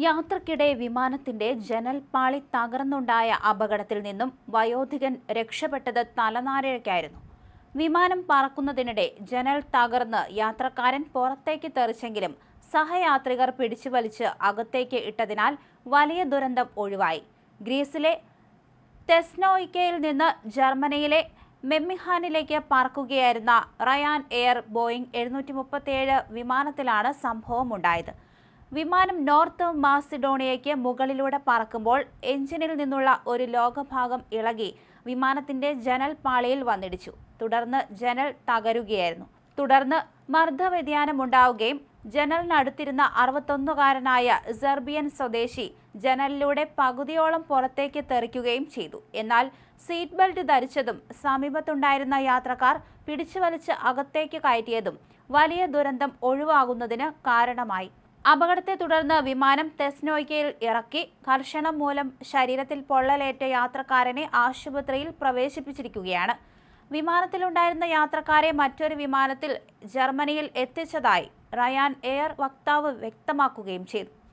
യാത്രക്കിടെ വിമാനത്തിന്റെ ജനൽപ്പാളി തകർന്നുണ്ടായ അപകടത്തിൽ നിന്നും വയോധികൻ രക്ഷപ്പെട്ടത് തലനാരിഴയ്ക്കായിരുന്നു. വിമാനം പറക്കുന്നതിനിടെ ജനൽ തകർന്ന് യാത്രക്കാരൻ പുറത്തേക്ക് തെറിച്ചെങ്കിലും സഹയാത്രികർ പിടിച്ചുവലിച്ച് അകത്തേക്ക് ഇട്ടതിനാൽ വലിയ ദുരന്തം ഒഴിവായി. ഗ്രീസിലെ തെസ്നോയിക്കയിൽ നിന്ന് ജർമ്മനിയിലെ മെമ്മിഹാനിലേക്ക് പറക്കുകയായിരുന്ന റയാൻ എയർ ബോയിംഗ് 737 വിമാനത്തിലാണ് സംഭവമുണ്ടായത്. വിമാനം നോർത്ത് മാസിഡോണിയയ്ക്ക് മുകളിലൂടെ പറക്കുമ്പോൾ എഞ്ചിനിൽ നിന്നുള്ള ഒരു ലോഹഭാഗം ഇളകി വിമാനത്തിന്റെ ജനൽ പാളിയിൽ വന്നിടിച്ചു. തുടർന്ന് ജനൽ തകരുകയായിരുന്നു. തുടർന്ന് മർദ്ദവ്യതിയാനമുണ്ടാവുകയും ജനലിനടുത്തിരുന്ന 61കാരനായ സെർബിയൻ സ്വദേശി ജനലിലൂടെ പകുതിയോളം പുറത്തേക്ക് തെറിക്കുകയും ചെയ്തു. എന്നാൽ സീറ്റ് ബെൽറ്റ് ധരിച്ചതും സമീപത്തുണ്ടായിരുന്ന യാത്രക്കാർ പിടിച്ചുവലിച്ച് അകത്തേക്ക് കയറ്റിയതും വലിയ ദുരന്തം ഒഴിവാകുന്നതിന് കാരണമായി. അപകടത്തെ തുടർന്ന് വിമാനം തെസ്നോയിക്കയിൽ ഇറക്കി. ഘർഷണം മൂലം ശരീരത്തിൽ പൊള്ളലേറ്റ യാത്രക്കാരനെ ആശുപത്രിയിൽ പ്രവേശിപ്പിച്ചിരിക്കുകയാണ്. വിമാനത്തിലുണ്ടായിരുന്ന യാത്രക്കാരെ മറ്റൊരു വിമാനത്തിൽ ജർമ്മനിയിൽ എത്തിച്ചതായി റയാൻ എയർ വക്താവ് വ്യക്തമാക്കുകയും ചെയ്തു.